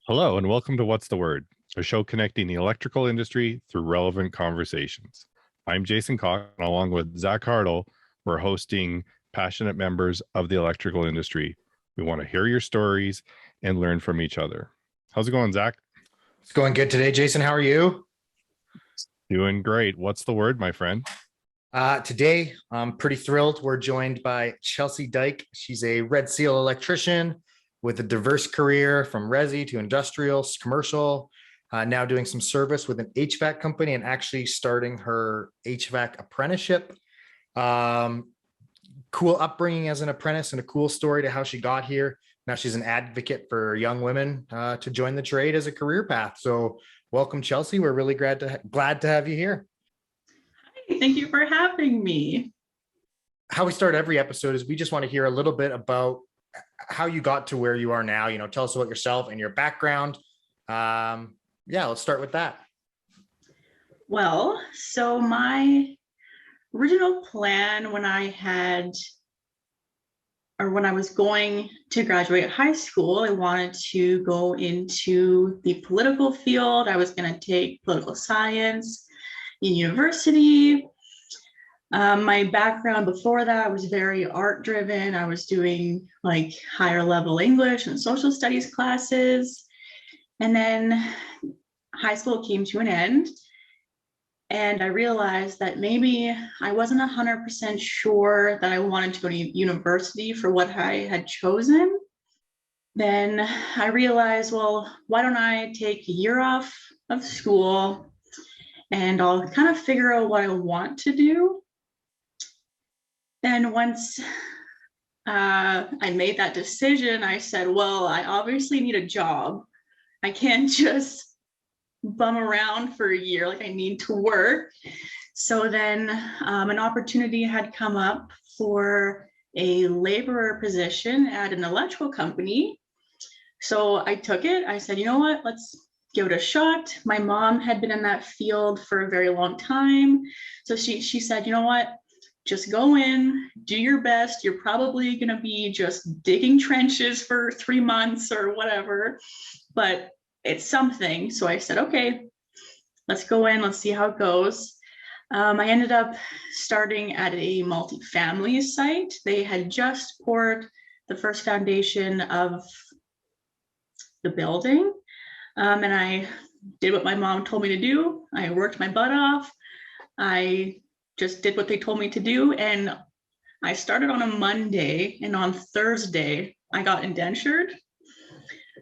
Hello, and welcome to What's the Word, a show connecting the electrical industry through relevant conversations. I'm Jason Cock, and along with Zach Hartle, we're hosting passionate members of the electrical industry. We want to hear your stories and learn from each other. How's it going, Zach? It's going good today, Jason. How are you? Doing great. What's the word, my friend? Today, I'm pretty thrilled. We're joined by Chelsea Dyck. She's a Red Seal electrician with a diverse career from resi to industrial, commercial, now doing some service with an HVAC company and actually starting her Hvac Apprenticeship. Cool upbringing as an apprentice and a cool story to how she got here. Now she's an advocate for young women to join the trade as a career path. So welcome, Chelsea. We're really glad to have you here. Hi, thank you for having me. How we start every episode is we just want to hear a little bit about how you got to where you are now. Tell us about yourself and your background. Let's start with that. Well, so my original plan when I was going to graduate high school, I wanted to go into the political field. I was going to take political science in university. My background before that was very art driven. I was doing like higher level English and social studies classes. And then high school came to an end. And I realized that maybe I wasn't 100% sure that I wanted to go to university for what I had chosen. Then I realized, well, why don't I take a year off of school and I'll kind of figure out what I want to do. Then once I made that decision, I said, well, I obviously need a job. I can't just bum around for a year, like I need to work. So then an opportunity had come up for a laborer position at an electrical company. So I took it. I said, you know what, let's give it a shot. My mom had been in that field for a very long time. So she said, you know what, just go in, do your best. You're probably going to be just digging trenches for 3 months or whatever, but it's something. So I said, okay, let's go in, let's see how it goes. I ended up starting at a multifamily site. They had just poured the first foundation of the building. And I did what my mom told me to do. I worked my butt off. I just did what they told me to do. And I started on a Monday, and on Thursday, I got indentured,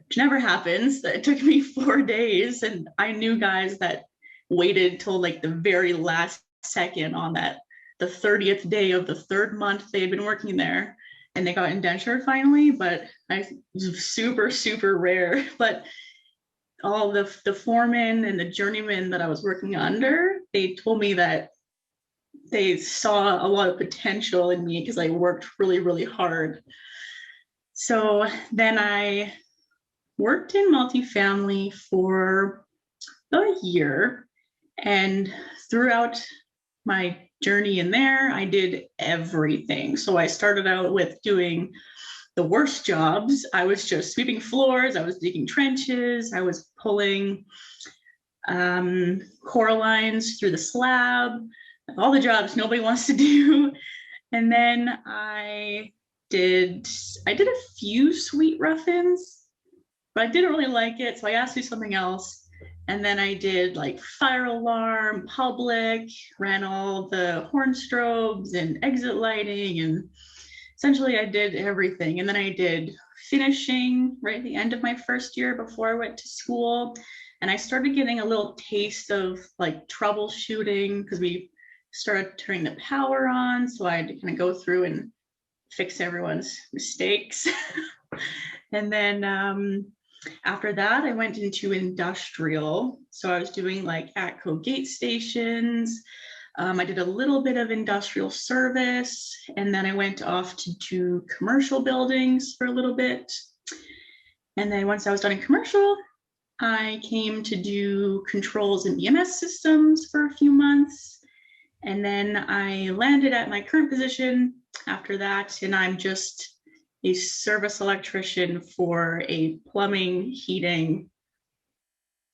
which never happens. It took me 4 days, and I knew guys that waited till like the very last second on the 30th day of the 3rd month they had been working there, and they got indentured finally. But it was super, super rare. But all the foremen and the journeymen that I was working under, they told me that they saw a lot of potential in me because I worked really, really hard. So then I worked in multifamily for about a year, and throughout my journey in there, I did everything. So I started out with doing the worst jobs. I was just sweeping floors, I was digging trenches, I was pulling core lines through the slab, all the jobs nobody wants to do. And then I did a few sweet roughins, but I didn't really like it, so I asked to do something else. And then I did like fire alarm, public, ran all the horn strobes and exit lighting, and essentially I did everything. And then I did finishing right at the end of my first year before I went to school. And I started getting a little taste of like troubleshooting because we started turning the power on. So I had to kind of go through and fix everyone's mistakes. And then after that, I went into industrial. So I was doing like ATCO gate stations. I did a little bit of industrial service, and then I went off to do commercial buildings for a little bit. And then once I was done in commercial, I came to do controls and EMS systems for a few months. And then I landed at my current position after that, and I'm just a service electrician for a plumbing, heating,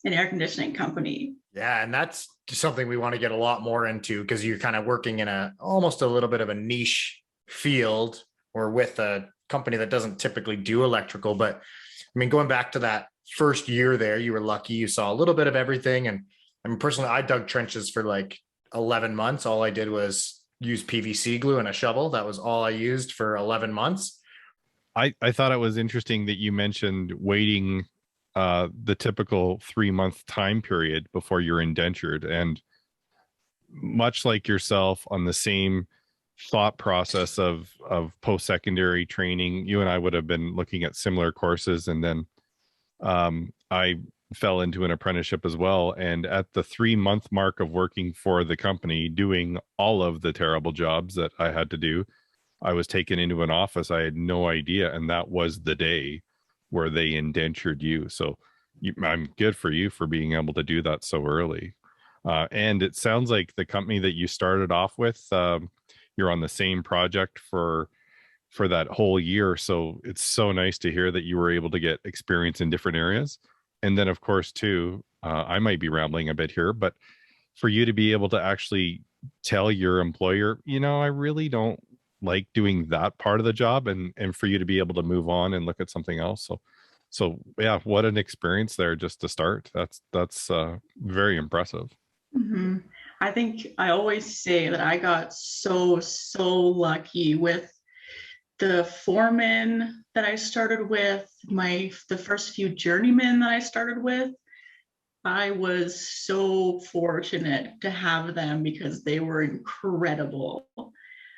and air conditioning company. Yeah, and that's something we want to get a lot more into, because you're kind of working in almost a little bit of a niche field, or with a company that doesn't typically do electrical. But I mean, going back to that first year there, you were lucky, you saw a little bit of everything. And I mean, personally, I dug trenches for like 11 months. All I did was use PVC glue and a shovel. That was all I used for 11 months. I thought it was interesting that you mentioned waiting the typical 3-month time period before you're indentured. And much like yourself, on the same thought process of post-secondary training, you and I would have been looking at similar courses. And then I fell into an apprenticeship as well. And at the 3-month mark of working for the company, doing all of the terrible jobs that I had to do, I was taken into an office. I had no idea. And that was the day where they indentured you. So I'm good for you for being able to do that so early. And it sounds like the company that you started off with, you're on the same project for that whole year. So it's so nice to hear that you were able to get experience in different areas. And then, of course, too, I might be rambling a bit here, but for you to be able to actually tell your employer, I really don't like doing that part of the job, and for you to be able to move on and look at something else. So yeah, what an experience there just to start. That's very impressive. Mm-hmm. I think I always say that I got so lucky with the foreman that I started with, the first few journeymen that I started with. I was so fortunate to have them because they were incredible.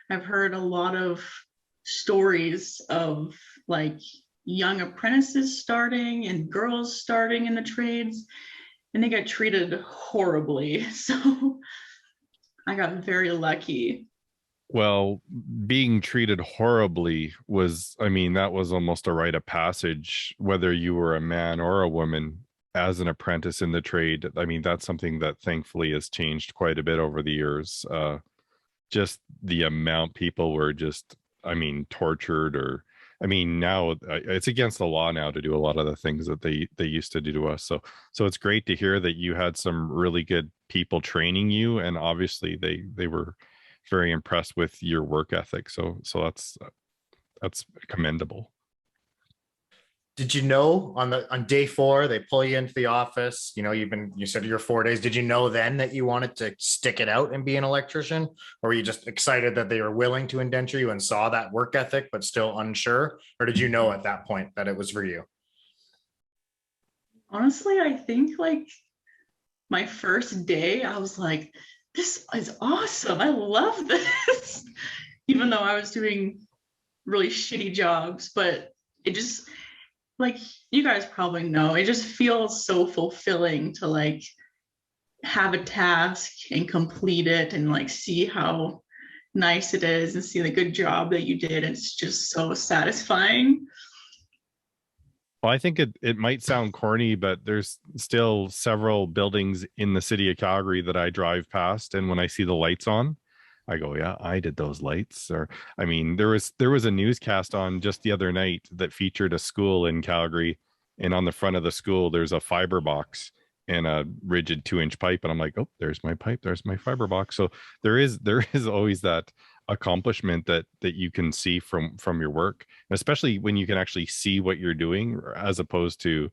I've heard a lot of stories of like young apprentices starting and girls starting in the trades, and they got treated horribly. So I got very lucky. Well, being treated horribly that was almost a rite of passage, whether you were a man or a woman as an apprentice in the trade. I mean, that's something that thankfully has changed quite a bit over the years. Just the amount people were tortured, or now it's against the law now to do a lot of the things that they used to do to us. So it's great to hear that you had some really good people training you, and obviously they were very impressed with your work ethic. So that's commendable. Did you know on day 4 they pull you into the office? You said your 4 days. Did you know then that you wanted to stick it out and be an electrician, or were you just excited that they were willing to indenture you and saw that work ethic but still unsure? Or did you know at that point that it was for you? Honestly, I think like my first day, I was like, this is awesome. I love this. Even though I was doing really shitty jobs, but it just, like you guys probably know, it just feels so fulfilling to like have a task and complete it and like see how nice it is and see the good job that you did. It's just so satisfying. Well, I think it might sound corny, but there's still several buildings in the city of Calgary that I drive past, and when I see the lights on, I go, yeah, I did those lights. Or there was a newscast on just the other night that featured a school in Calgary, and on the front of the school there's a fiber box and a rigid 2-inch pipe, and I'm like, oh, there's my pipe, there's my fiber box. So there is always that accomplishment that you can see from your work, especially when you can actually see what you're doing, as opposed to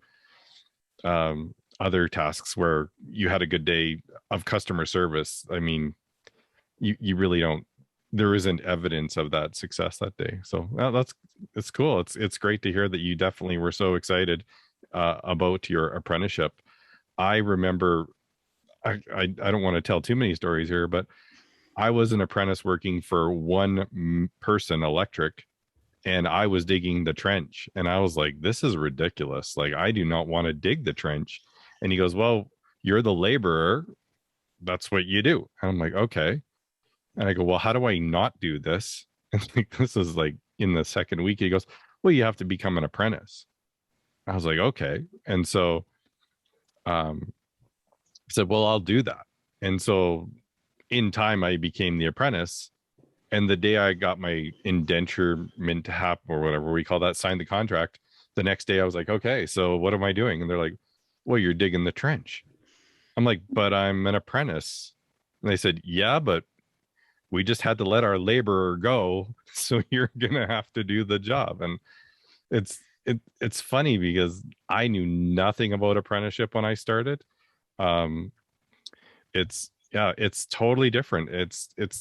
other tasks where you had a good day of customer service. You really don't, there isn't evidence of that success that day. So it's cool. It's great to hear that you definitely were so excited about your apprenticeship. I remember, I don't want to tell too many stories here, but I was an apprentice working for one person electric, and I was digging the trench, and I was like, this is ridiculous. Like, I do not want to dig the trench. And he goes, well, you're the laborer, that's what you do. And I'm like, okay. And I go, well, how do I not do this? And like, this is like in the second week. He goes, well, you have to become an apprentice. I was like, okay. And so I said, well, I'll do that. And so in time, I became the apprentice. And the day I got my indenturement hap or whatever we call that, signed the contract, the next day I was like, okay, so what am I doing? And they're like, well, you're digging the trench. I'm like, but I'm an apprentice. And they said, yeah, but we just had to let our laborer go. So you're going to have to do the job. And it's funny because I knew nothing about apprenticeship when I started. It's totally different.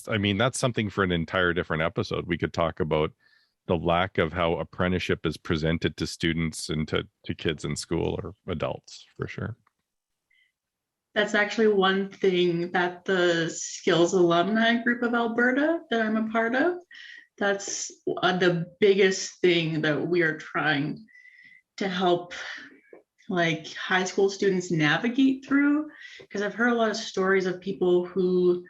I mean, that's something for an entire different episode. We could talk about the lack of how apprenticeship is presented to students and to kids in school or adults, for sure. That's actually one thing that the Skills Alumni group of Alberta that I'm a part of, that's the biggest thing that we are trying to help like high school students navigate through, because I've heard a lot of stories of people who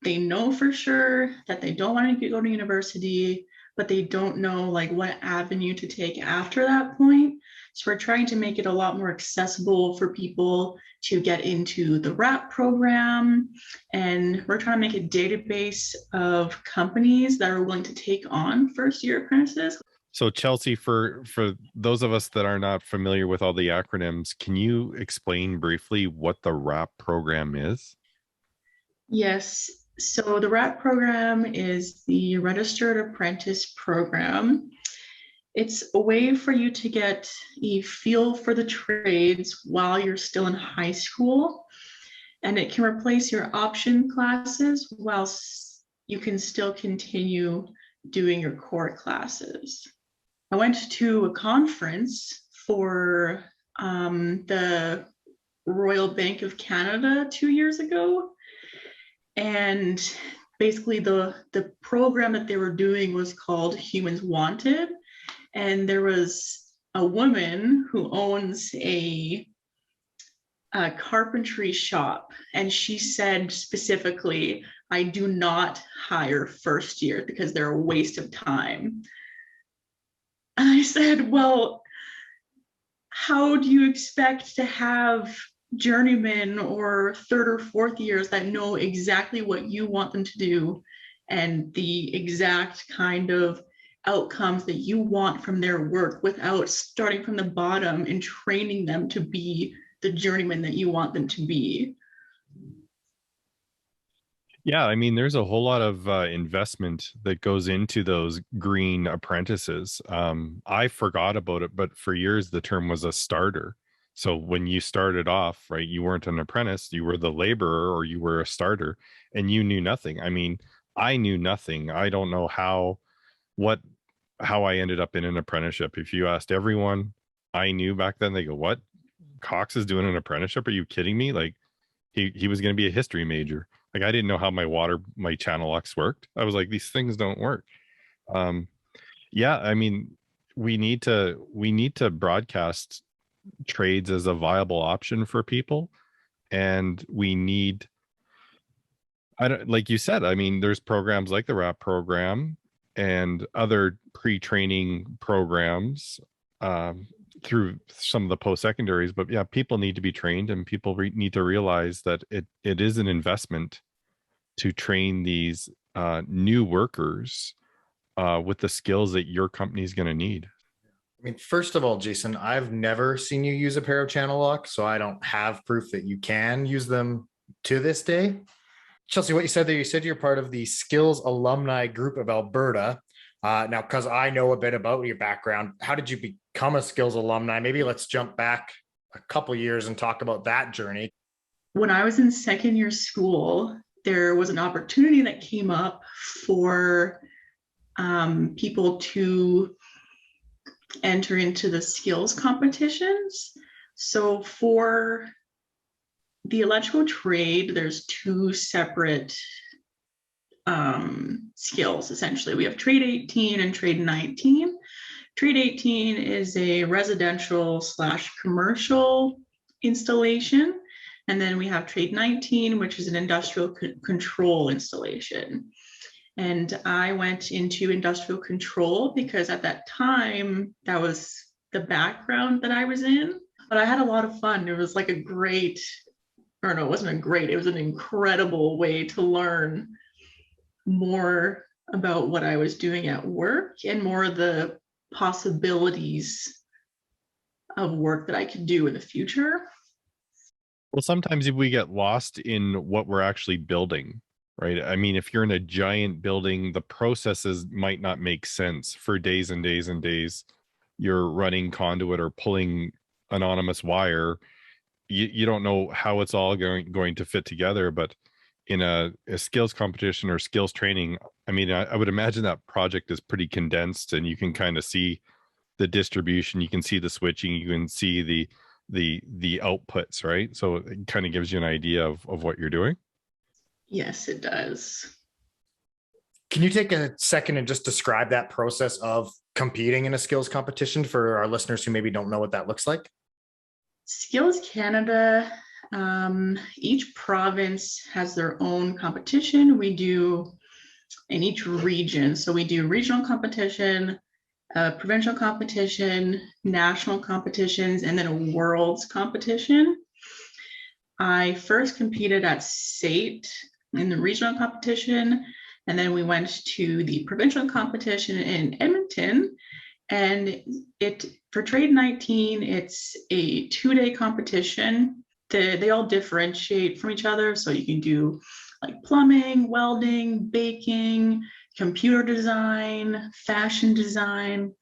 they know for sure that they don't want to go to university, but they don't know like what avenue to take after that point. So we're trying to make it a lot more accessible for people to get into the WRAP program. And we're trying to make a database of companies that are willing to take on first-year apprentices. So Chelsea, for those of us that are not familiar with all the acronyms, can you explain briefly what the WRAP program is? Yes. So the WRAP program is the Registered Apprentice Program. It's a way for you to get a feel for the trades while you're still in high school, and it can replace your option classes whilst you can still continue doing your core classes. I went to a conference for the Royal Bank of Canada 2 years ago, and basically the program that they were doing was called Humans Wanted. And there was a woman who owns a carpentry shop, and she said specifically, I do not hire first year because they're a waste of time. And I said, well, how do you expect to have journeymen or third or fourth years that know exactly what you want them to do and the exact kind of outcomes that you want from their work without starting from the bottom and training them to be the journeyman that you want them to be? Yeah, I mean, there's a whole lot of investment that goes into those green apprentices. I forgot about it, but for years the term was a starter. So when you started off, right, you weren't an apprentice, you were the laborer or you were a starter, and you knew nothing. I mean, I knew nothing. I don't know how I ended up in an apprenticeship. If you asked everyone I knew back then, they go, what? Cox is doing an apprenticeship? Are you kidding me? Like he was going to be a history major. Like I didn't know how my channel locks worked. I was like, these things don't work. Yeah, I mean, we need to broadcast trades as a viable option for people. And we need, like you said, I mean, there's programs like the WRAP program and other pre-training programs through some of the post-secondaries, but yeah, people need to be trained, and people need to realize that it is an investment to train these new workers with the skills that your company is going to need. I mean, first of all, Jason, I've never seen you use a pair of channel locks, so I don't have proof that you can use them to this day. Chelsea, what you said there, you said you're part of the Skills Alumni group of Alberta. Now, because I know a bit about your background, how did you become a Skills alumni? Maybe let's jump back a couple years and talk about that journey. When I was in second year school, there was an opportunity that came up for people to enter into the skills competitions. So for the electrical trade, there's two separate skills, essentially. We have trade 18 and trade 19. Trade 18 is a residential / commercial installation. And then we have trade 19, which is an industrial control installation. And I went into industrial control because at that time, that was the background that I was in. But I had a lot of fun. It was like it wasn't a great, it was an incredible way to learn more about what I was doing at work and more of the possibilities of work that I could do in the future. Well, sometimes if we get lost in what we're actually building, right? I mean, if you're in a giant building, the processes might not make sense for days and days and days. You're running conduit or pulling anonymous wire. You don't know how it's all going to fit together. But in a skills competition or skills training, I mean, I would imagine that project is pretty condensed, and you can kind of see the distribution, you can see the switching, you can see the outputs, right? So it kind of gives you an idea of what you're doing. Yes, it does. Can you take a second and just describe that process of competing in a skills competition for our listeners who maybe don't know what that looks like? Skills Canada, each province has their own competition. We do in each region. So we do regional competition, provincial competition, national competitions, and then a world's competition. I first competed at SAIT in the regional competition, and then we went to the provincial competition in Edmonton. And for Trade 19, it's a 2-day competition. They all differentiate from each other. So you can do like plumbing, welding, baking, computer design, fashion design.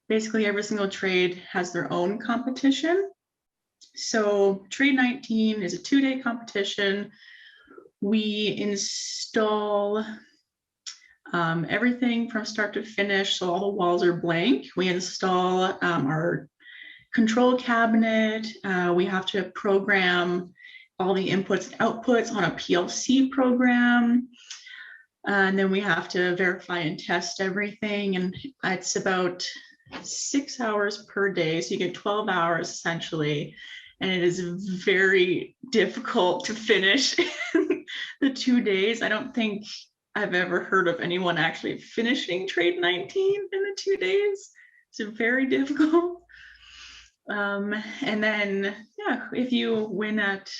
Basically, every single trade has their own competition. So Trade 19 is a 2-day competition. We install everything from start to finish. So all the walls are blank. We install our control cabinet. We have to program all the inputs and outputs on a PLC program. And then we have to verify and test everything. And it's about 6 hours per day. So you get 12 hours essentially. And it is very difficult to finish the 2 days. I don't think I've ever heard of anyone actually finishing Trade 19 in the 2 days. It's very difficult. And then, yeah, if you win at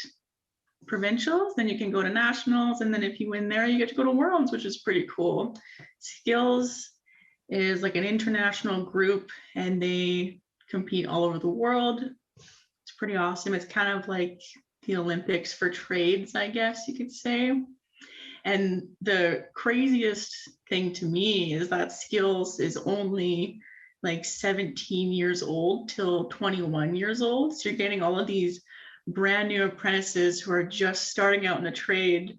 provincials, then you can go to nationals. And then if you win there, you get to go to worlds, which is pretty cool. Skills is like an international group, and they compete all over the world. It's pretty awesome. It's kind of like the Olympics for trades, I guess you could say. And the craziest thing to me is that Skills is only like 17 years old till 21 years old. So you're getting all of these brand new apprentices who are just starting out in the trade,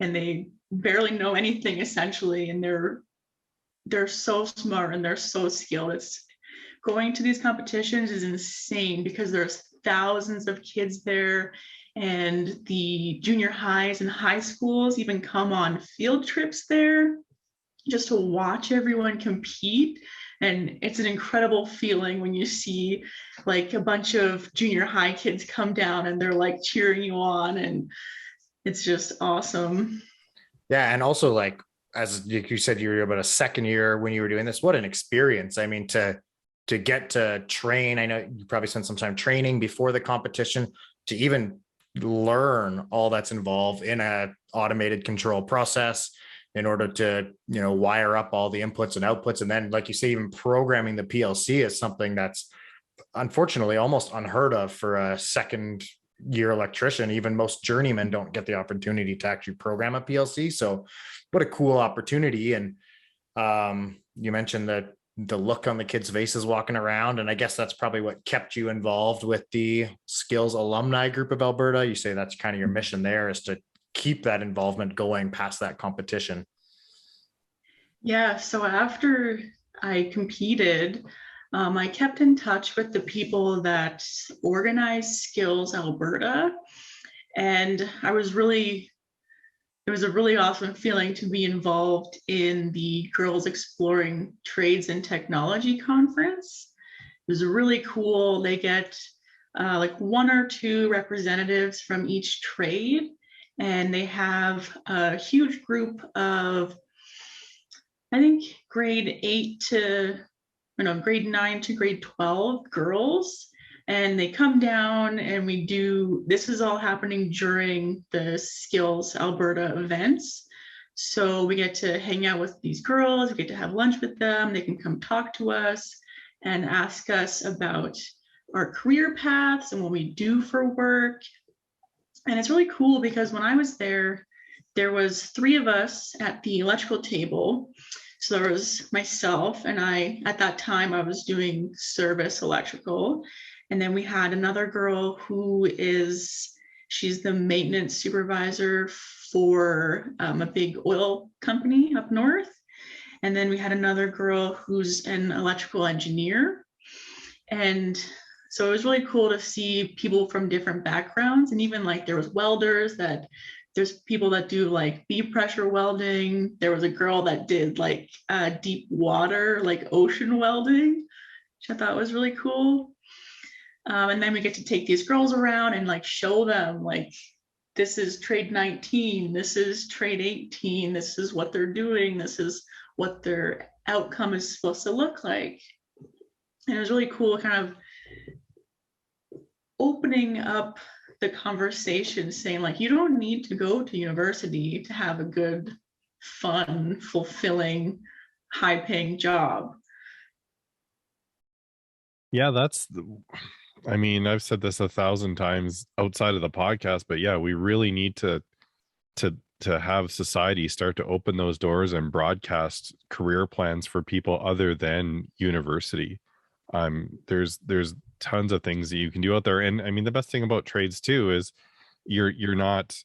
and they barely know anything essentially. And they're so smart and they're so skilled. It's going to these competitions is insane because there's thousands of kids there. And the junior highs and high schools even come on field trips there just to watch everyone compete. And it's an incredible feeling when you see like a bunch of junior high kids come down and they're like cheering you on, and it's just awesome. Yeah. And also, like, as you said, you were about a second year when you were doing this. What an experience. I mean, to get to train, I know you probably spent some time training before the competition to even learn all that's involved in a automated control process in order to, wire up all the inputs and outputs. And then, like you say, even programming the PLC is something that's unfortunately almost unheard of for a second year electrician. Even most journeymen don't get the opportunity to actually program a PLC. So what a cool opportunity. And you mentioned that the look on the kids' faces walking around, and I guess that's probably what kept you involved with the Skills Alumni group of Alberta. You say that's kind of your mission there, is to keep that involvement going past that competition. Yeah, so after I competed, I kept in touch with the people that organized Skills Alberta, and it was a really awesome feeling to be involved in the Girls Exploring Trades and Technology Conference. It was really cool. They get like 1 or 2 representatives from each trade, and they have a huge group of, I think, grade 9 to grade 12 girls. And they come down and this is all happening during the Skills Alberta events. So we get to hang out with these girls, we get to have lunch with them, they can come talk to us and ask us about our career paths and what we do for work. And it's really cool because when I was there was 3 of us at the electrical table. So there was myself, and at that time I was doing service electrical. And then we had another girl she's the maintenance supervisor for a big oil company up north. And then we had another girl who's an electrical engineer. And so it was really cool to see people from different backgrounds. And even like there was welders there's people that do like deep pressure welding. There was a girl that did like deep water, like ocean welding, which I thought was really cool. And then we get to take these girls around and like show them like, this is trade 19, this is trade 18, this is what they're doing, this is what their outcome is supposed to look like. And it was really cool kind of opening up the conversation, saying like, you don't need to go to university to have a good, fun, fulfilling, high-paying job. Yeah, I've said this 1,000 times outside of the podcast, but yeah, we really need to have society start to open those doors and broadcast career plans for people other than university. There's tons of things that you can do out there. And I mean, the best thing about trades too is you're not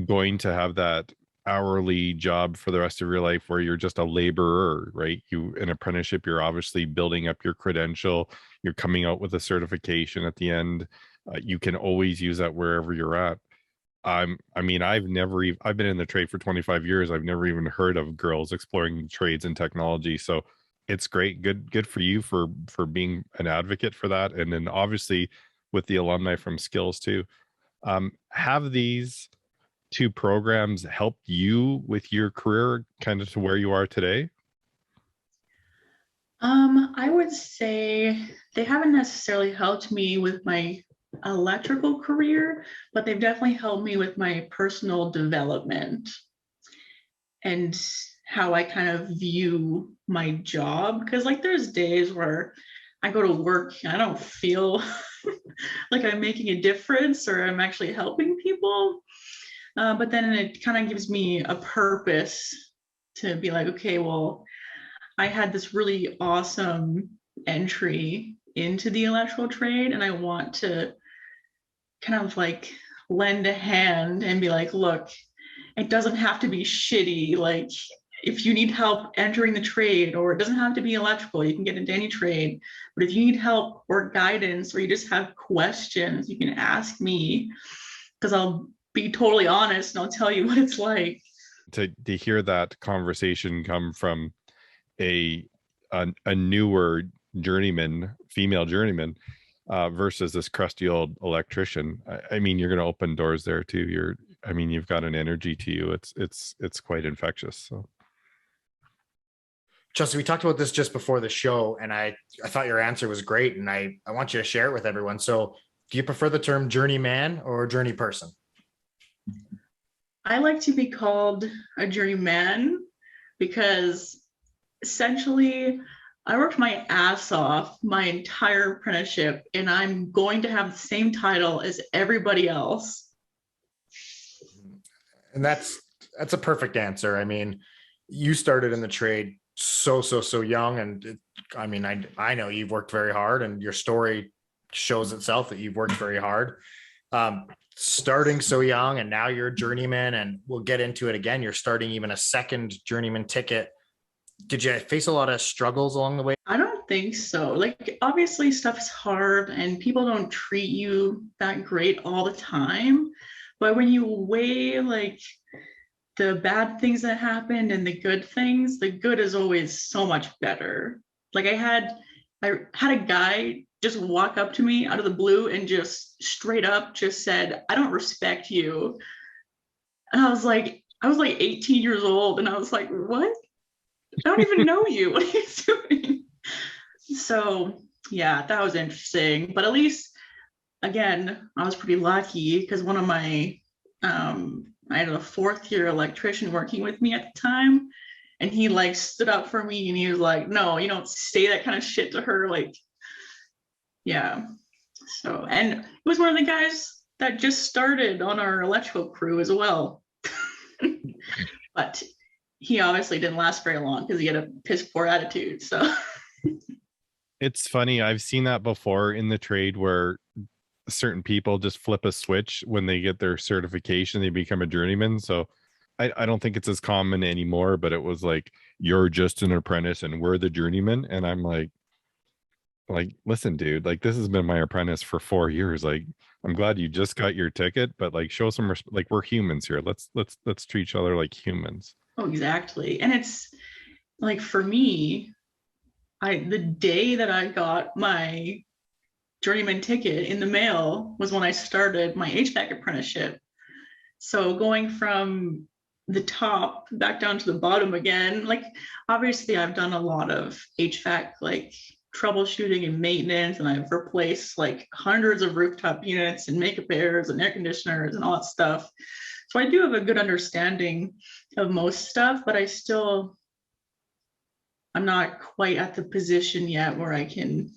going to have that hourly job for the rest of your life where you're just a laborer, right? An apprenticeship, you're obviously building up your credential, you're coming out with a certification at the end. You can always use that wherever you're at. I've been in the trade for 25 years. I've never even heard of girls exploring trades and technology. So it's great. Good for you for being an advocate for that. And then obviously with the alumni from Skills too. Have these 2 programs helped you with your career kind of to where you are today? I would say they haven't necessarily helped me with my electrical career, but they've definitely helped me with my personal development and how I kind of view my job. Because like there's days where I go to work and I don't feel like I'm making a difference or I'm actually helping people. But then it kind of gives me a purpose to be like, okay, well, I had this really awesome entry into the electrical trade and I want to kind of like lend a hand and be like, look, it doesn't have to be shitty. Like if you need help entering the trade, or it doesn't have to be electrical, you can get into any trade. But if you need help or guidance, or you just have questions, you can ask me, because I'll be totally honest and I'll tell you what it's like. To hear that conversation come from a newer journeyman, female journeyman, versus this crusty old electrician. I mean, you're going to open doors there too. You've got an energy to you. It's quite infectious. So, Chelsea, we talked about this just before the show, and I thought your answer was great, and I want you to share it with everyone. So, do you prefer the term journeyman or journey person? I like to be called a journeyman because essentially I worked my ass off my entire apprenticeship and I'm going to have the same title as everybody else. And that's a perfect answer. I mean, you started in the trade so young, and I know you've worked very hard, and your story shows itself that you've worked very hard. Starting so young, and now you're a journeyman, and we'll get into it again. You're starting even a second journeyman ticket. Did you face a lot of struggles along the way? I don't think so. Like, obviously stuff's hard and people don't treat you that great all the time. But when you weigh like the bad things that happened and the good things, the good is always so much better. Like I had a guy just walk up to me out of the blue and just straight up just said, "I don't respect you." And I was like 18 years old and I was like, what? I don't even know you. What are you doing? So yeah, that was interesting. But at least, again, I was pretty lucky because one of my I had a 4th-year electrician working with me at the time, and he like stood up for me and he was like, no, you don't say that kind of shit to her. Like, yeah. So, and it was one of the guys that just started on our electrical crew as well. But he obviously didn't last very long because he had a piss poor attitude. So it's funny. I've seen that before in the trade where certain people just flip a switch when they get their certification, they become a journeyman. So I don't think it's as common anymore, but it was like, you're just an apprentice and we're the journeyman. And I'm like, listen, dude, like this has been my apprentice for 4 years. Like, I'm glad you just got your ticket, but like show some like we're humans here. Let's treat each other like humans. oh, exactly. And it's like, for me, the day that I got my journeyman ticket in the mail was when I started my HVAC apprenticeship. So going from the top back down to the bottom again, like obviously I've done a lot of HVAC like troubleshooting and maintenance, and I've replaced like hundreds of rooftop units and make repairs and air conditioners and all that stuff. So I do have a good understanding of most stuff, but I'm not quite at the position yet where I can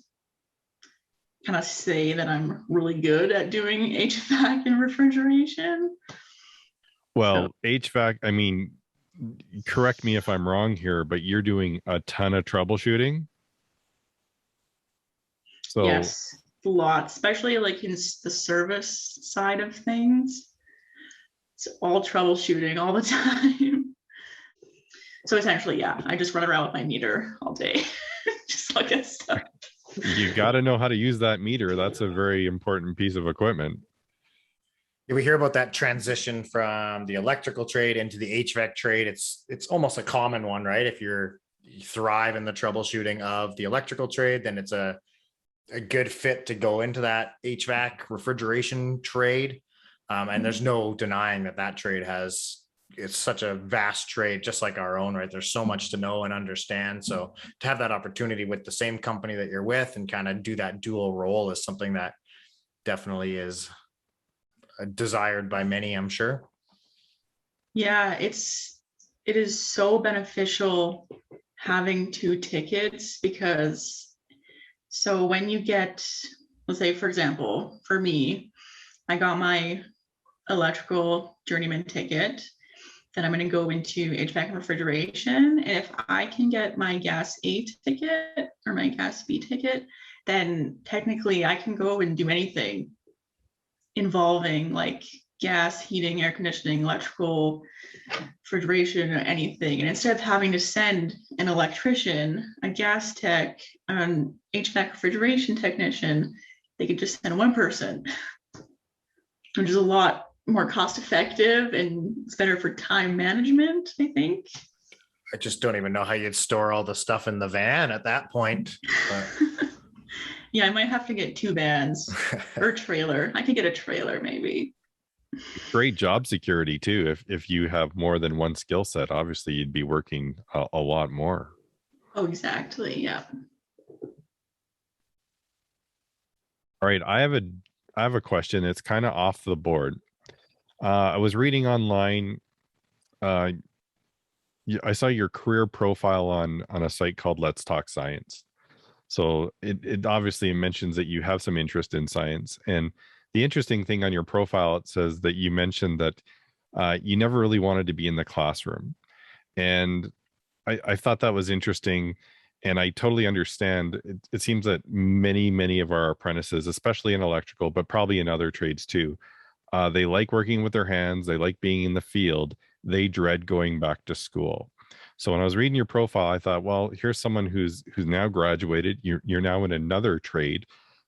kind of say that I'm really good at doing HVAC and refrigeration. Well, HVAC, I mean, correct me if I'm wrong here, but you're doing a ton of troubleshooting. So yes, a lot, especially like in the service side of things. It's all troubleshooting all the time. So essentially, yeah, I just run around with my meter all day, just look at stuff. You got to know how to use that meter. That's a very important piece of equipment. We hear about that transition from the electrical trade into the HVAC trade. It's almost a common one, right? If you thrive in the troubleshooting of the electrical trade, then it's a good fit to go into that HVAC refrigeration trade. And there's no denying that trade it's such a vast trade, just like our own, right? There's so much to know and understand. So to have that opportunity with the same company that you're with and kind of do that dual role is something that definitely is desired by many, I'm sure. Yeah, it is so beneficial having 2 tickets, because so when you get, let's say, for example, for me, I got my electrical journeyman ticket, then I'm going to go into HVAC and refrigeration. And if I can get my gas A ticket or my gas B ticket, then technically I can go and do anything involving like gas, heating, air conditioning, electrical, refrigeration, or anything. And instead of having to send an electrician, a gas tech, an HVAC refrigeration technician, they could just send one person, which is a lot more cost effective and it's better for time management, I think. I just don't even know how you'd store all the stuff in the van at that point. But... yeah, I might have to get 2 vans or a trailer. I could get a trailer maybe. Great job security too. If you have more than one skill set, obviously you'd be working a lot more. Oh, exactly. Yeah. All right, I have a question. It's kind of off the board. I was reading online. I saw your career profile on a site called Let's Talk Science. So it obviously mentions that you have some interest in science. And the interesting thing on your profile, it says that you mentioned that you never really wanted to be in the classroom. And I thought that was interesting. And I totally understand. It seems that many of our apprentices, especially in electrical, but probably in other trades too, they like working with their hands. They like being in the field. They dread going back to school. So when I was reading your profile, I thought, well, here's someone who's now graduated. You're now in another trade.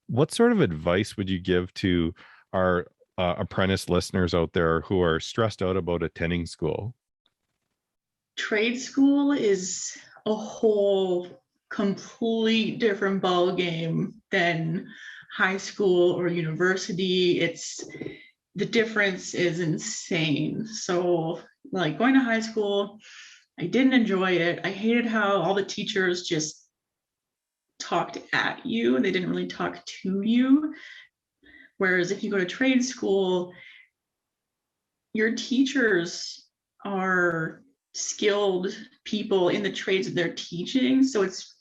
What sort of advice would you give to our apprentice listeners out there who are stressed out about attending school? Trade school is a whole complete different ball game than high school or university. The difference is insane. So like going to high school, I didn't enjoy it. I hated how all the teachers just talked at you and they didn't really talk to you. Whereas if you go to trade school, your teachers are skilled people in the trades that they're teaching. So it's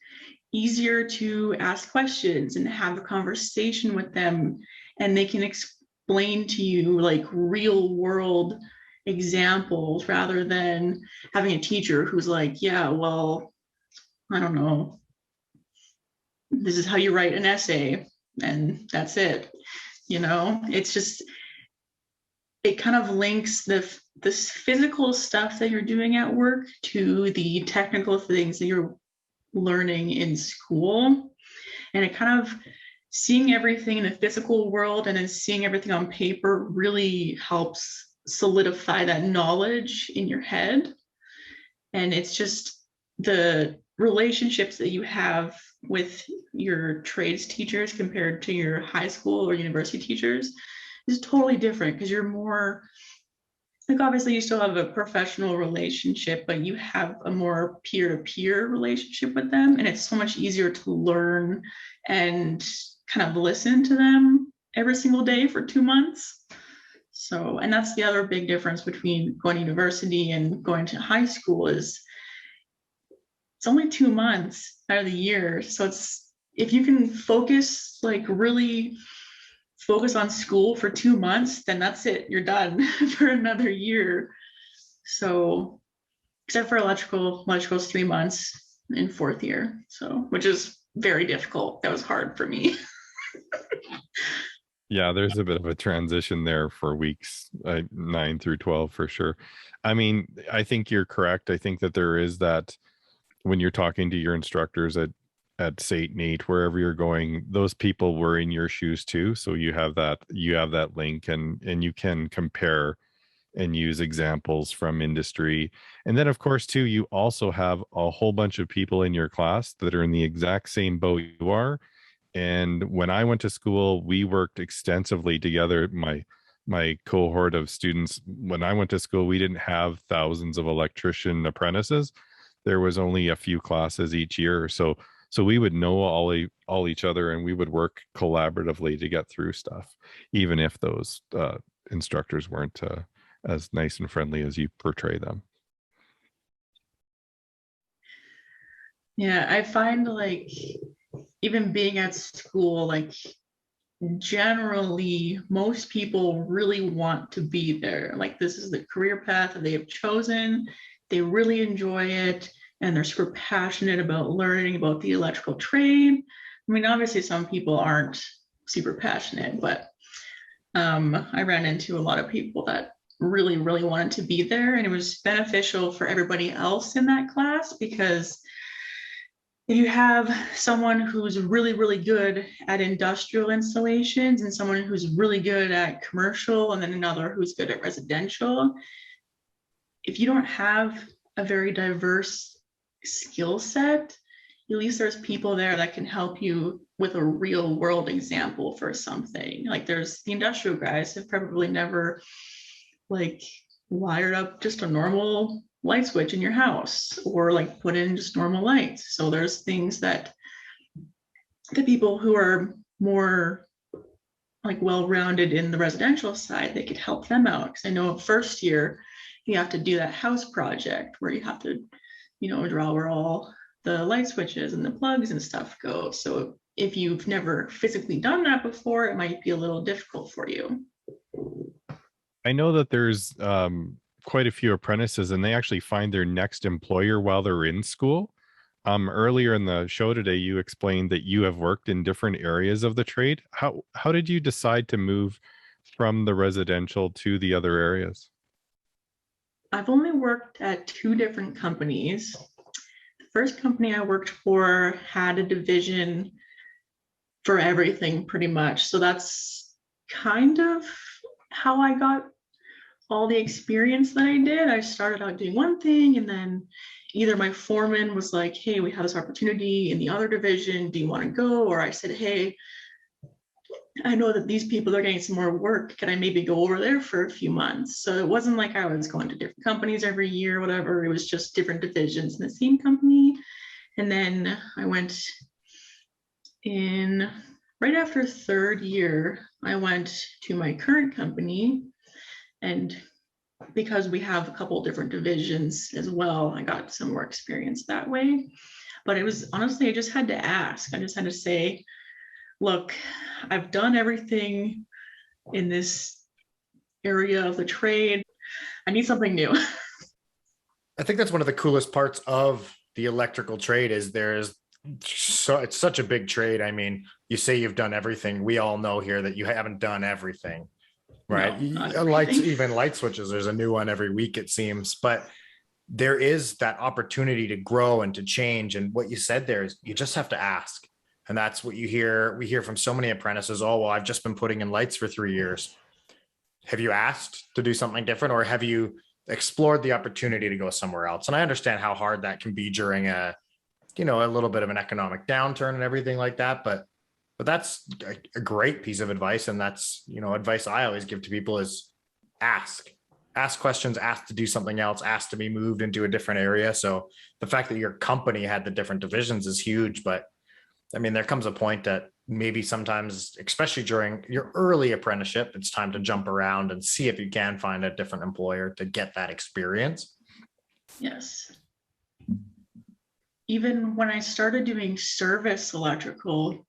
easier to ask questions and have a conversation with them, and they can explain to you like real world examples rather than having a teacher who's like, yeah, well, I don't know, this is how you write an essay and that's it. It's just, it kind of links this physical stuff that you're doing at work to the technical things that you're learning in school. And it kind of, seeing everything in the physical world and then seeing everything on paper really helps solidify that knowledge in your head. And it's just the relationships that you have with your trades teachers compared to your high school or university teachers is totally different, because you're more like, obviously you still have a professional relationship, but you have a more peer-to-peer relationship with them, and it's so much easier to learn and kind of listen to them every single day for 2 months. So, and that's the other big difference between going to university and going to high school, is it's only 2 months out of the year. So it's, if you can focus, like really focus on school for 2 months, then that's it, you're done for another year. So except for electrical's 3 months in 4th year, so, which is very difficult. That was hard for me. Yeah, there's a bit of a transition there for weeks 9 through 12 for sure. I mean, I think you're correct. I think that there is that, when you're talking to your instructors at SAIT, NAIT, wherever you're going, those people were in your shoes too. So you have that link, and you can compare and use examples from industry. And then of course too, you also have a whole bunch of people in your class that are in the exact same boat you are. And when I went to school, we worked extensively together. My cohort of students, when I went to school, we didn't have thousands of electrician apprentices. There was only a few classes each year. So we would know all each other, and we would work collaboratively to get through stuff, even if those instructors weren't as nice and friendly as you portray them. Yeah, I find like, even being at school, like generally most people really want to be there. Like, this is the career path that they have chosen. They really enjoy it, and they're super passionate about learning about the electrical trade. I mean, obviously some people aren't super passionate, but I ran into a lot of people that really, really wanted to be there, and it was beneficial for everybody else in that class, because if you have someone who's really, really good at industrial installations and someone who's really good at commercial, and then another who's good at residential, if you don't have a very diverse skill set, at least there's people there that can help you with a real world example for something. Like, there's the industrial guys have probably never like wired up just a normal light switch in your house, or like put in just normal lights. So there's things that the people who are more like well-rounded in the residential side, they could help them out. Because I know first year you have to do that house project where you have to, draw where all the light switches and the plugs and stuff go. So if you've never physically done that before, it might be a little difficult for you. I know that there's quite a few apprentices, and they actually find their next employer while they're in school. Earlier in the show today, you explained that you have worked in different areas of the trade. How did you decide to move from the residential to the other areas? I've only worked at 2 different companies. The first company I worked for had a division for everything pretty much. So that's kind of how I got all the experience that I did. I started out doing one thing, and then either my foreman was like, hey, we have this opportunity in the other division, do you want to go? Or I said, hey, I know that these people are getting some more work, can I maybe go over there for a few months? So it wasn't like I was going to different companies every year or whatever. It was just different divisions in the same company. And then I went in right after 3rd year, I went to my current company, and because we have a couple different divisions as well, I got some more experience that way. But it was honestly, I just had to ask. I just had to say, look, I've done everything in this area of the trade. I need something new. I think that's one of the coolest parts of the electrical trade is it's such a big trade. I mean, you say you've done everything. We all know here that you haven't done everything, right? No, Even light switches, there's a new one every week, it seems, but there is that opportunity to grow and to change. And what you said there is you just have to ask. And that's what we hear from so many apprentices. Oh, well, I've just been putting in lights for 3 years. Have you asked to do something different, or have you explored the opportunity to go somewhere else? And I understand how hard that can be during a little bit of an economic downturn and everything like that. But that's a great piece of advice. And that's, advice I always give to people is ask questions, ask to do something else, ask to be moved into a different area. So the fact that your company had the different divisions is huge. But I mean, there comes a point that maybe sometimes, especially during your early apprenticeship, it's time to jump around and see if you can find a different employer to get that experience. Yes. Even when I started doing service electrical,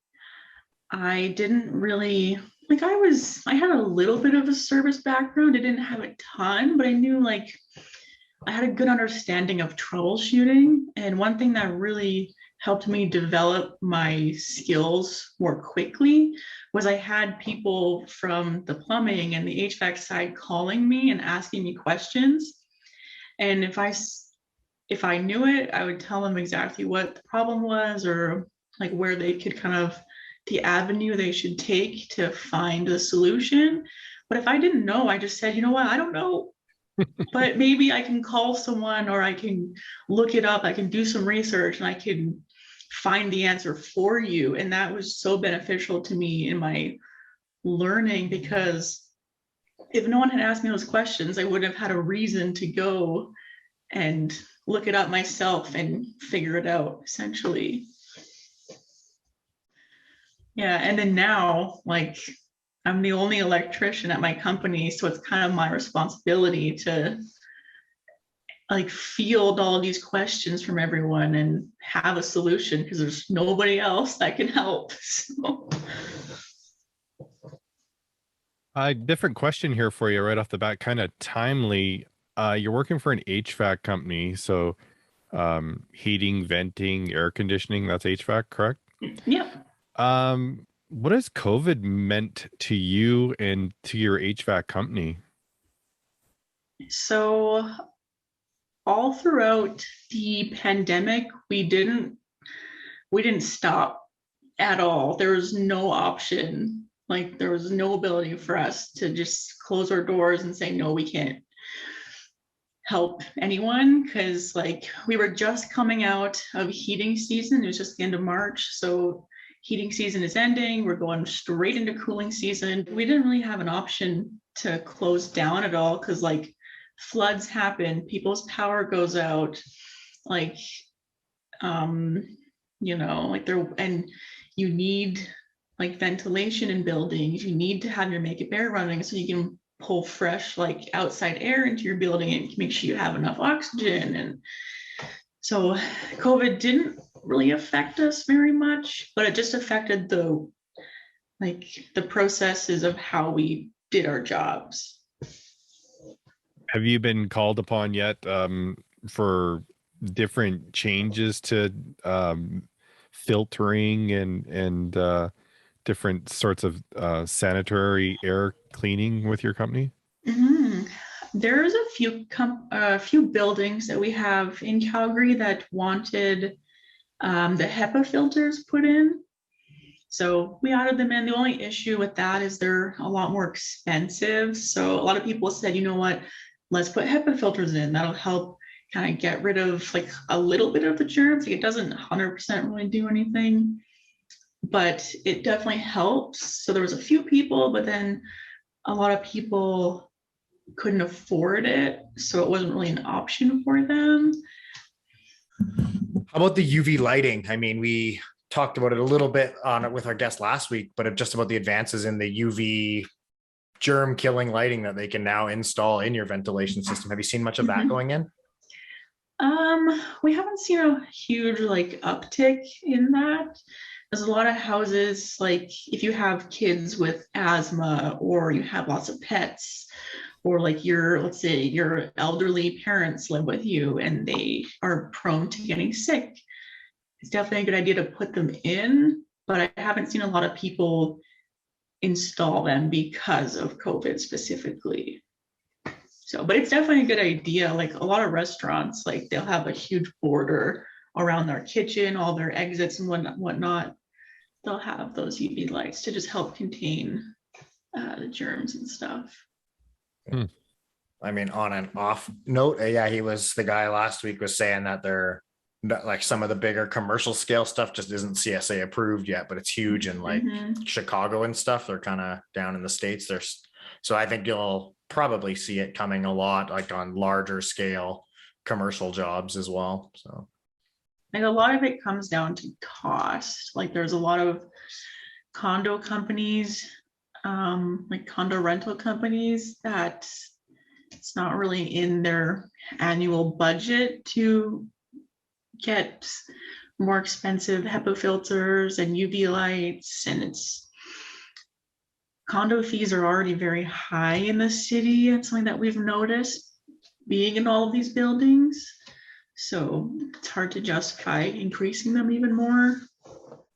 I didn't really, I had a little bit of a service background. I didn't have a ton, but I knew I had a good understanding of troubleshooting. And one thing that really helped me develop my skills more quickly was I had people from the plumbing and the HVAC side calling me and asking me questions. And if I knew it, I would tell them exactly what the problem was, or where they could the avenue they should take to find the solution. But if I didn't know, I just said, you know what, I don't know, but maybe I can call someone, or I can look it up. I can do some research and I can find the answer for you. And that was so beneficial to me in my learning, because if no one had asked me those questions, I wouldn't have had a reason to go and look it up myself and figure it out, essentially. Yeah, and then now, I'm the only electrician at my company, so it's kind of my responsibility to field all of these questions from everyone and have a solution, because there's nobody else that can help. So. Different question here for you right off the bat, kind of timely. You're working for an HVAC company, so heating, venting, air conditioning, that's HVAC, correct? Yeah. What has COVID meant to you and to your HVAC company? So all throughout the pandemic, we didn't stop at all. There was no option. There was no ability for us to just close our doors and say, no, we can't help anyone, because we were just coming out of heating season. It was just the end of March. So heating season is ending. We're going straight into cooling season. We didn't really have an option to close down at all, because floods happen, people's power goes out, and you need ventilation in buildings. You need to have your makeup air running so you can pull fresh outside air into your building and make sure you have enough oxygen. And so COVID didn't really affect us very much, but it just affected the processes of how we did our jobs. Have you been called upon yet for different changes to filtering and different sorts of sanitary air cleaning with your company? Mm-hmm. There's a few buildings that we have in Calgary that wanted the HEPA filters put in. So we added them in. The only issue with that is they're a lot more expensive. So a lot of people said, you know what, let's put HEPA filters in. That'll help kind of get rid of a little bit of the germs. It doesn't 100% really do anything, but it definitely helps. So there was a few people, but then a lot of people couldn't afford it. So it wasn't really an option for them. How about the UV lighting? I mean, we talked about it a little bit on it with our guest last week, but just about the advances in the UV germ killing lighting that they can now install in your ventilation system. Have you seen much of that going in? We haven't seen a huge like uptick in that. There's a lot of houses, like if you have kids with asthma or you have lots of pets, or like let's say your elderly parents live with you and they are prone to getting sick, it's definitely a good idea to put them in, but I haven't seen a lot of people install them because of COVID specifically. So, but it's definitely a good idea. Like a lot of restaurants, like they'll have a huge border around their kitchen, all their exits and whatnot. They'll have those UV lights to just help contain the germs and stuff. I mean, on an off note, yeah, the guy last week was saying that they're like some of the bigger commercial scale stuff just isn't CSA approved yet, but it's huge in like Chicago and stuff. They're kind of down in the States. So I think you'll probably see it coming a lot, like on larger scale commercial jobs as well. So like a lot of it comes down to cost. Like there's a lot of condo companies, like condo rental companies, that it's not really in their annual budget to get more expensive HEPA filters and UV lights, and condo fees are already very high in the city. It's something that we've noticed being in all of these buildings. So it's hard to justify increasing them even more.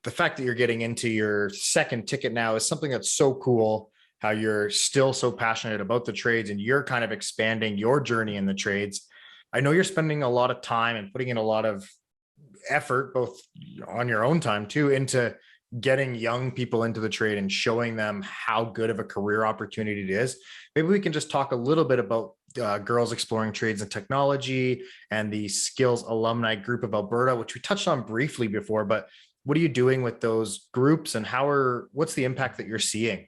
The fact that you're getting into your second ticket now is something that's so cool, how you're still so passionate about the trades and you're kind of expanding your journey in the trades. I know you're spending a lot of time and putting in a lot of effort, both on your own time too, into getting young people into the trade and showing them how good of a career opportunity it is. Maybe we can just talk a little bit about Girls Exploring Trades and Technology and the Skills Alumni Group of Alberta, which we touched on briefly before, but what are you doing with those groups and what's the impact that you're seeing?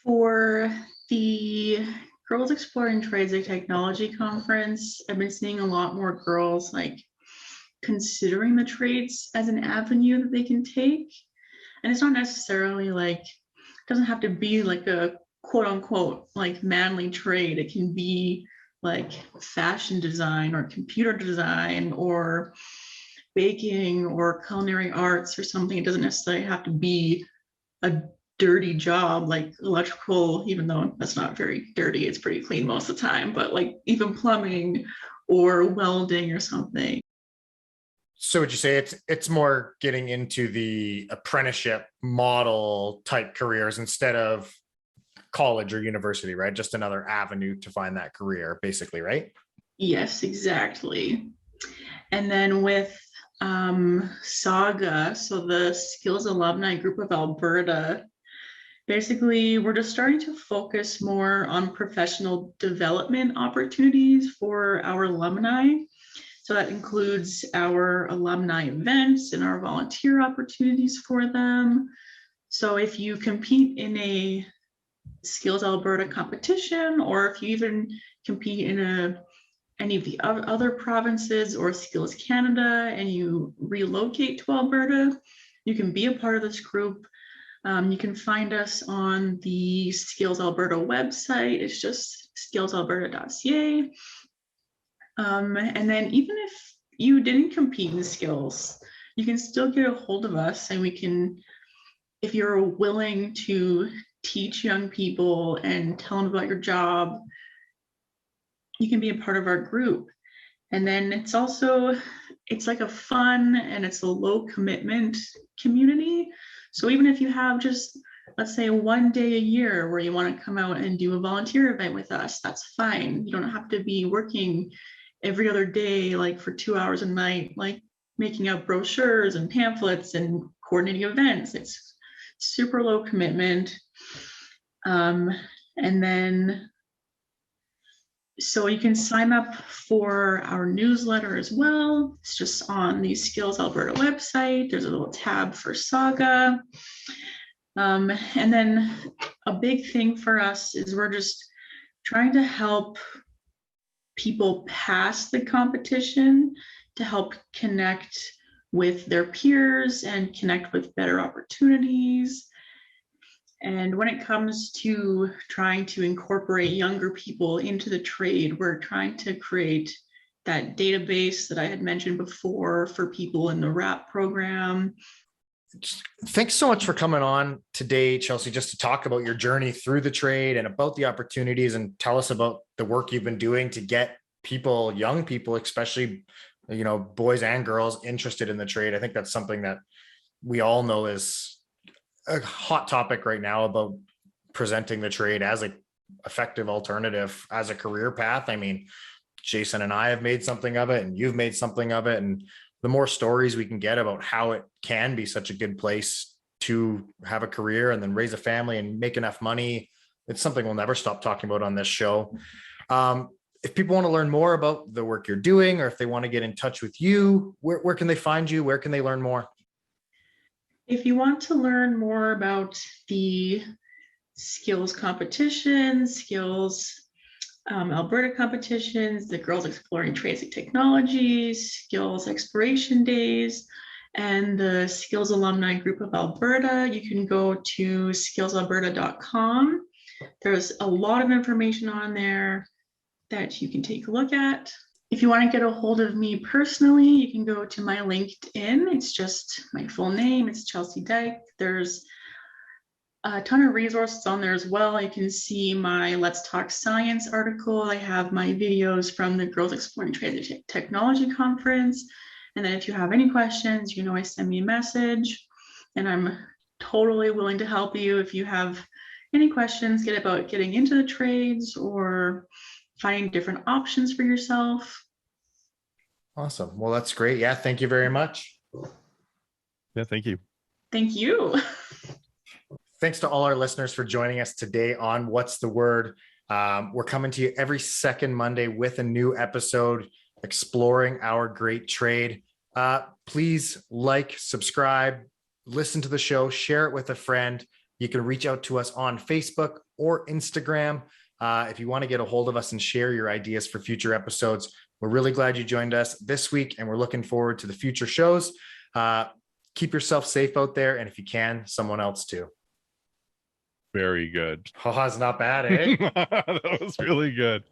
For the Girls Exploring Trades and Technology conference, I've been seeing a lot more girls like considering the trades as an avenue that they can take. And it's not necessarily like, it doesn't have to be like a quote unquote like manly trade. It can be like fashion design or computer design or baking or culinary arts or something. It doesn't necessarily have to be a dirty job like electrical, even though that's not very dirty, it's pretty clean most of the time, but like even plumbing or welding or something. So would you say it's more getting into the apprenticeship model type careers instead of college or university, right? Just another avenue to find that career, basically, right? Yes, exactly. And then with SAGA, so the Skills Alumni Group of Alberta, basically we're just starting to focus more on professional development opportunities for our alumni. So that includes our alumni events and our volunteer opportunities for them. So if you compete in a Skills Alberta competition, or if you even compete in any of the other provinces or Skills Canada and you relocate to Alberta, you can be a part of this group. You can find us on the Skills Alberta website. It's just skillsalberta.ca. And then even if you didn't compete in skills, you can still get a hold of us, and we can, if you're willing to teach young people and tell them about your job, you can be a part of our group. And then it's like a fun and it's a low commitment community. So even if you have just, let's say, one day a year where you want to come out and do a volunteer event with us, that's fine. You don't have to be working every other day, like for 2 hours a night, like making out brochures and pamphlets and coordinating events. It's super low commitment. And then, so you can sign up for our newsletter as well. It's just on the Skills Alberta website. There's a little tab for SAGA. And then a big thing for us is we're just trying to help people pass the competition to help connect with their peers and connect with better opportunities. And when it comes to trying to incorporate younger people into the trade, we're trying to create that database that I had mentioned before for people in the WRAP program. Thanks so much for coming on today, Chelsea, just to talk about your journey through the trade and about the opportunities, and tell us about the work you've been doing to get people, young people, especially, you know, boys and girls, interested in the trade. I think that's something that we all know is a hot topic right now, about presenting the trade as an effective alternative as a career path. I mean, Jason and I have made something of it, and you've made something of it. And the more stories we can get about how it can be such a good place to have a career and then raise a family and make enough money, it's something we'll never stop talking about on this show. If people want to learn more about the work you're doing, or if they want to get in touch with you, where can they find you? Where can they learn more? If you want to learn more about the skills competitions, skills Alberta competitions, the Girls Exploring Trades and Technologies, Skills Exploration Days, and the Skills Alumni Group of Alberta, you can go to skillsalberta.com. There's a lot of information on there that you can take a look at. If you want to get a hold of me personally, you can go to my LinkedIn. It's just my full name. It's Chelsea Dyck. There's a ton of resources on there as well. You can see my Let's Talk Science article. I have my videos from the Girls Exploring Trades and Technology Conference. And then if you have any questions, you can always send me a message, and I'm totally willing to help you if you have any questions about getting into the trades or finding different options for yourself. Awesome. Well, that's great. Yeah. Thank you very much. Yeah, thank you. Thank you. Thanks to all our listeners for joining us today on What's the Word. We're coming to you every second Monday with a new episode exploring our great trade. Please like, subscribe, listen to the show, share it with a friend. You can reach out to us on Facebook or Instagram if you want to get a hold of us and share your ideas for future episodes. We're really glad you joined us this week, and we're looking forward to the future shows. Keep yourself safe out there, and if you can, someone else too. Very good. Oh, it's not bad, eh? That was really good.